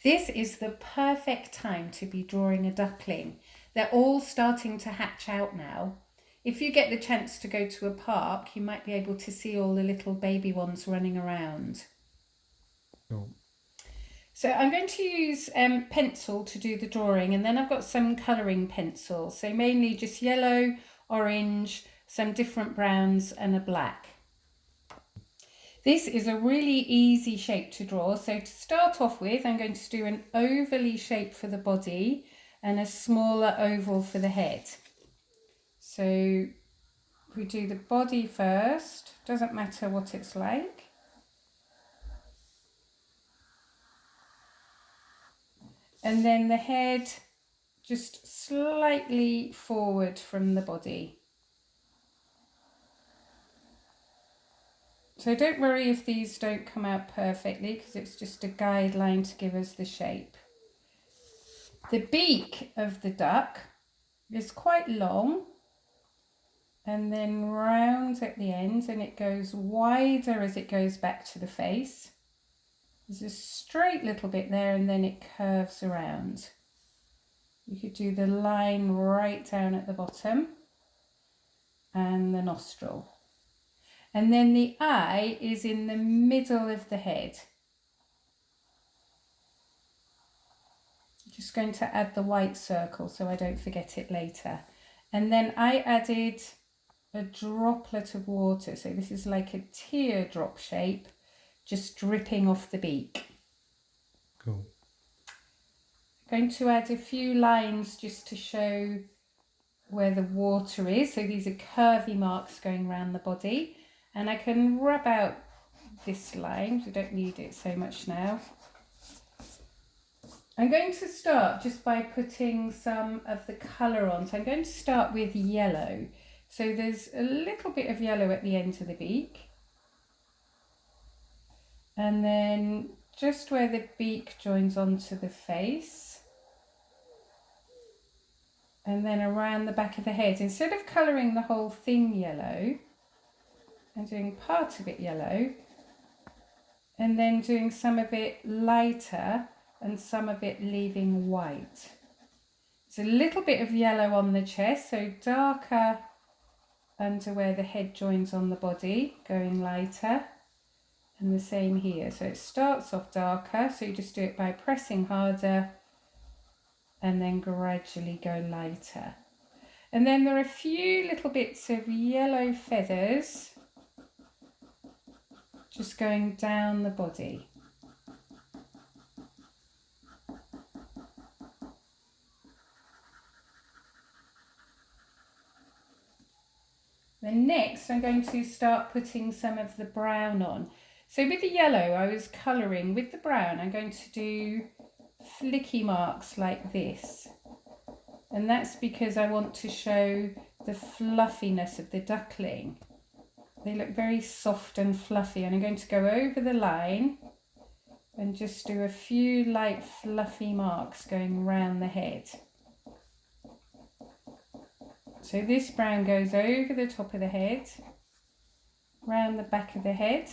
This is the perfect time to be drawing a duckling. They're all starting to hatch out now. If you get the chance to go to a park, you might be able to see all the little baby ones running around. Cool. So I'm going to use pencil to do the drawing, and then I've got some colouring pencils. So mainly just yellow, orange, some different browns and a black. This is a really easy shape to draw. So to start off with, I'm going to do an ovally shape for the body and a smaller oval for the head. So we do the body first, doesn't matter what it's like. And then the head just slightly forward from the body. So don't worry if these don't come out perfectly, because it's just a guideline to give us the shape. The beak of the duck is quite long and then round at the end, and it goes wider as it goes back to the face. There's a straight little bit there and then it curves around. You could do the line right down at the bottom and the nostril. And then the eye is in the middle of the head. I'm just going to add the white circle so I don't forget it later. And then I added a droplet of water. So this is like a teardrop shape, just dripping off the beak. Cool. I'm going to add a few lines just to show where the water is. So these are curvy marks going around the body. And I can rub out this line. We don't need it so much now. I'm going to start just by putting some of the colour on. So I'm going to start with yellow. So there's a little bit of yellow at the end of the beak. And then just where the beak joins onto the face. And then around the back of the head. Instead of colouring the whole thing yellow, I'm doing part of it yellow and then doing some of it lighter and some of it leaving white. It's a little bit of yellow on the chest, so darker under where the head joins on the body, going lighter, and the same here. So it starts off darker, so you just do it by pressing harder and then gradually go lighter. And then there are a few little bits of yellow feathers just going down the body. Then next I'm going to start putting some of the brown on. So with the yellow I was colouring, with the brown I'm going to do flicky marks like this. And that's because I want to show the fluffiness of the duckling. They look very soft and fluffy, and I'm going to go over the line and just do a few light fluffy marks going around the head. So this brown goes over the top of the head, round the back of the head.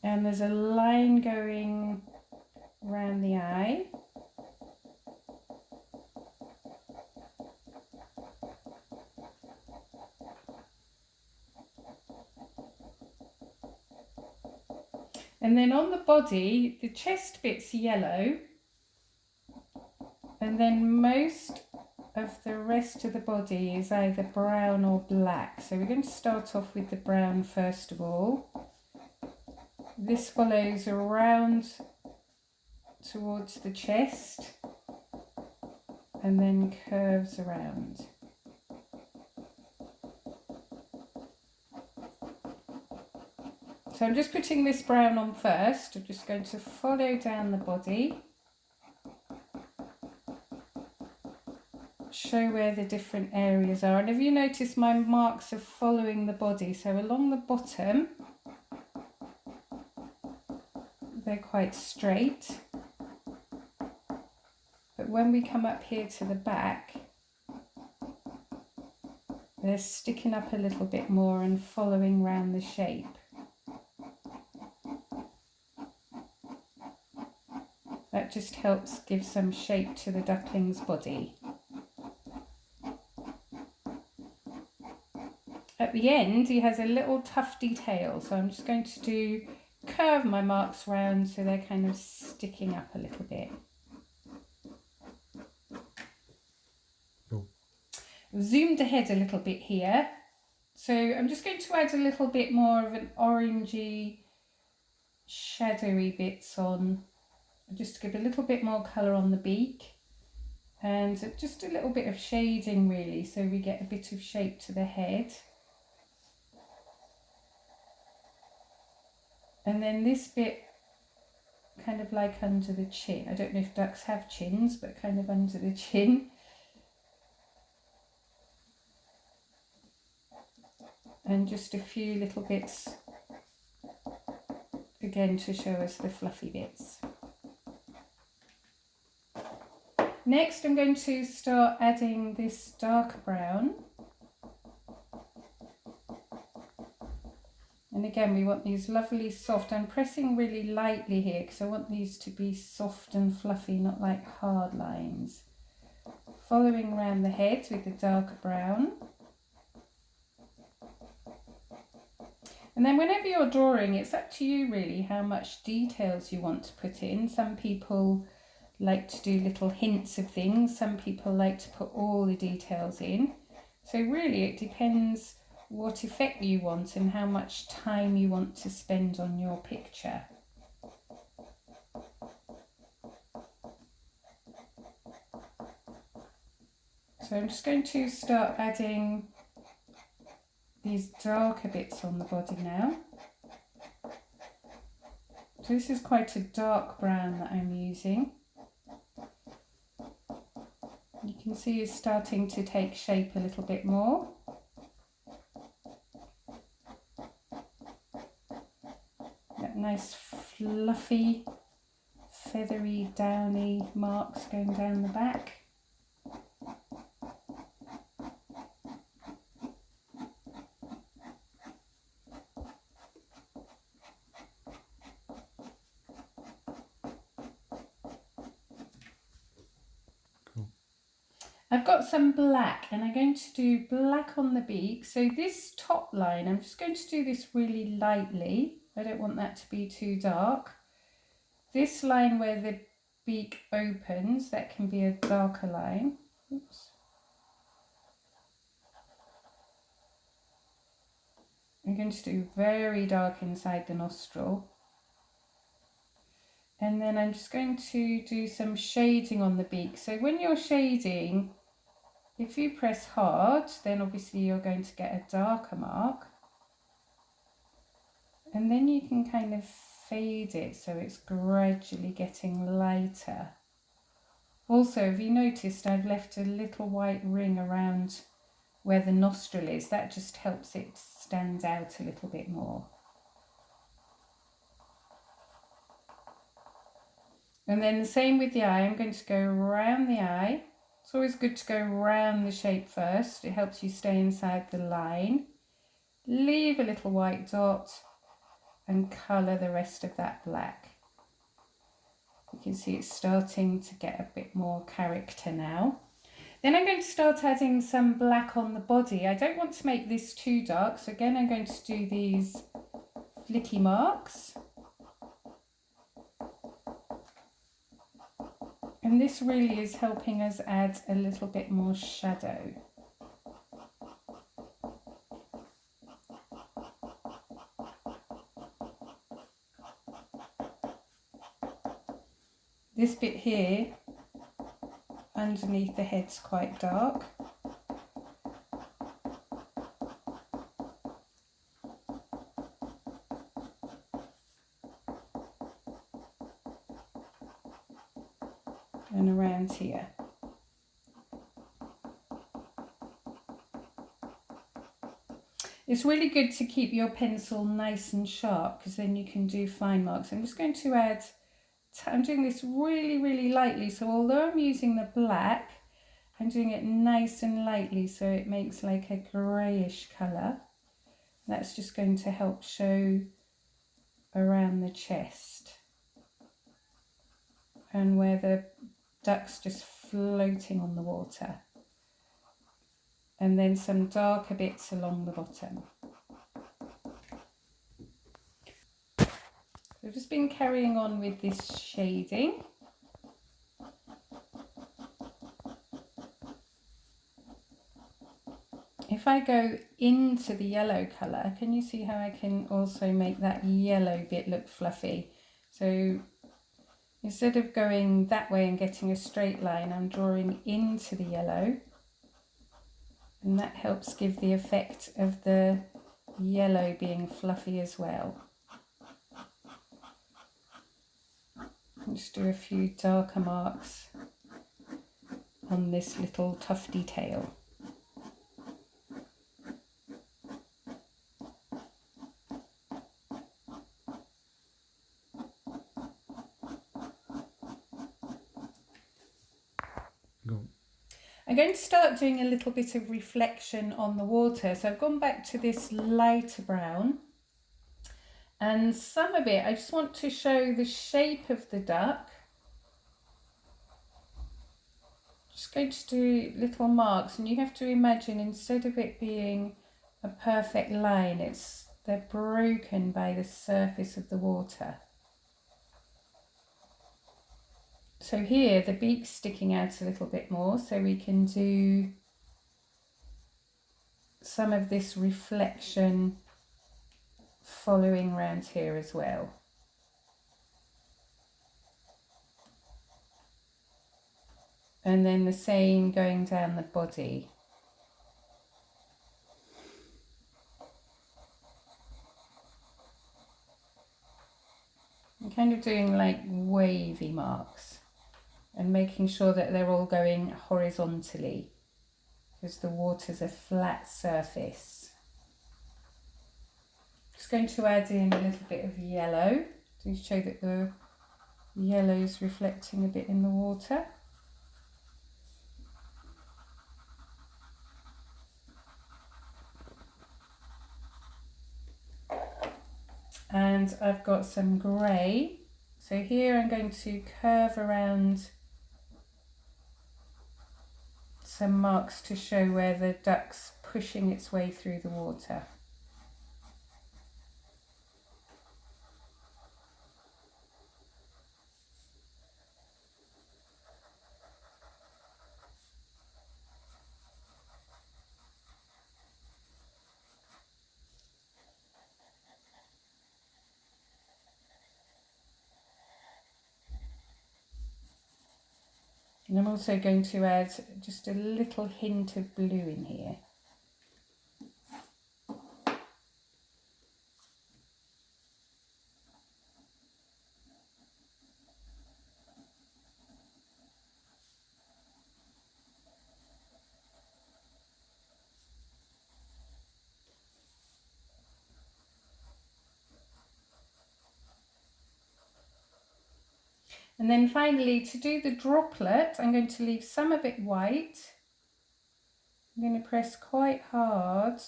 And there's a line going around the eye. And then on the body, the chest bit's yellow, and then most of the rest of the body is either brown or black. So we're going to start off with the brown first of all. This follows around towards the chest and then curves around. So I'm just putting this brown on first. I'm just going to follow down the body, show where the different areas are. And if you notice, my marks are following the body. So along the bottom, they're quite straight. But when we come up here to the back, they're sticking up a little bit more and following round the shape. That just helps give some shape to the duckling's body. At the end he has a little tufty tail, so I'm just going to curve my marks round so they're kind of sticking up a little bit. Cool. Zoomed ahead a little bit here, so I'm just going to add a little bit more of an orangey shadowy bits on, just to give a little bit more colour on the beak, and just a little bit of shading really, so we get a bit of shape to the head. And then this bit kind of like under the chin. I don't know if ducks have chins, but kind of under the chin. And just a few little bits again to show us the fluffy bits. Next I'm going to start adding this dark brown. And again, we want these lovely soft, I'm pressing really lightly here because I want these to be soft and fluffy, not like hard lines. Following around the head with the dark brown. And then whenever you're drawing, it's up to you really how much details you want to put in. Some people like to do little hints of things, some people like to put all the details in. So really it depends what effect you want and how much time you want to spend on your picture. So I'm just going to start adding these darker bits on the body now. So this is quite a dark brown that I'm using. You can see it's starting to take shape a little bit more. Nice fluffy, feathery, downy marks going down the back. Cool. I've got some black and I'm going to do black on the beak. So this top line, I'm just going to do this really lightly. I don't want that to be too dark. This line where the beak opens, that can be a darker line. Oops. I'm going to do very dark inside the nostril. And then I'm just going to do some shading on the beak. So when you're shading, if you press hard, then obviously you're going to get a darker mark. And then you can kind of fade it so it's gradually getting lighter. Also, have you noticed I've left a little white ring around where the nostril is? That just helps it stand out a little bit more. And then the same with the eye. I'm going to go around the eye. It's always good to go around the shape first. It helps you stay inside the line. Leave a little white dot and colour the rest of that black. You can see it's starting to get a bit more character now. Then I'm going to start adding some black on the body. I don't want to make this too dark, so again I'm going to do these flicky marks. And this really is helping us add a little bit more shadow. This bit here, underneath the head's quite dark. And around here. It's really good to keep your pencil nice and sharp because then you can do fine marks. I'm just going to add, I'm doing this really, really lightly, so although I'm using the black, I'm doing it nice and lightly so it makes like a greyish colour. That's just going to help show around the chest and where the duck's just floating on the water. And then some darker bits along the bottom. So I've just been carrying on with this shading. If I go into the yellow colour, can you see how I can also make that yellow bit look fluffy? So instead of going that way and getting a straight line, I'm drawing into the yellow, and that helps give the effect of the yellow being fluffy as well. I'll just do a few darker marks on this little tufty tail. Go. I'm going to start doing a little bit of reflection on the water. So I've gone back to this lighter brown, and some of it I just want to show the shape of the duck. Just going to do little marks, and you have to imagine instead of it being a perfect line, they're broken by the surface of the water. So here the beak's sticking out a little bit more, so we can do some of this reflection following around here as well. And then the same going down the body. I'm kind of doing like wavy marks and making sure that they're all going horizontally because the water's a flat surface. Just going to add in a little bit of yellow to show that the yellow is reflecting a bit in the water. And I've got some grey. So here I'm going to curve around some marks to show where the duck's pushing its way through the water. And I'm also going to add just a little hint of blue in here. And then finally, to do the droplet, I'm going to leave some of it white. I'm going to press quite hard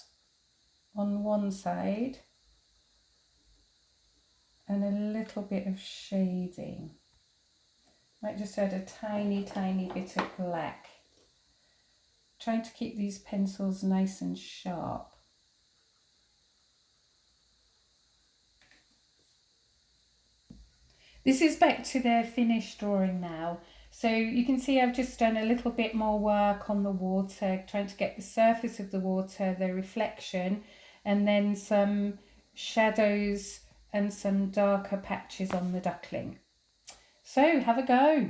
on one side and a little bit of shading. Might just add a tiny bit of black. Trying to keep these pencils nice and sharp. This is back to the finished drawing now. So you can see I've just done a little bit more work on the water, trying to get the surface of the water, the reflection, and then some shadows and some darker patches on the duckling. So have a go.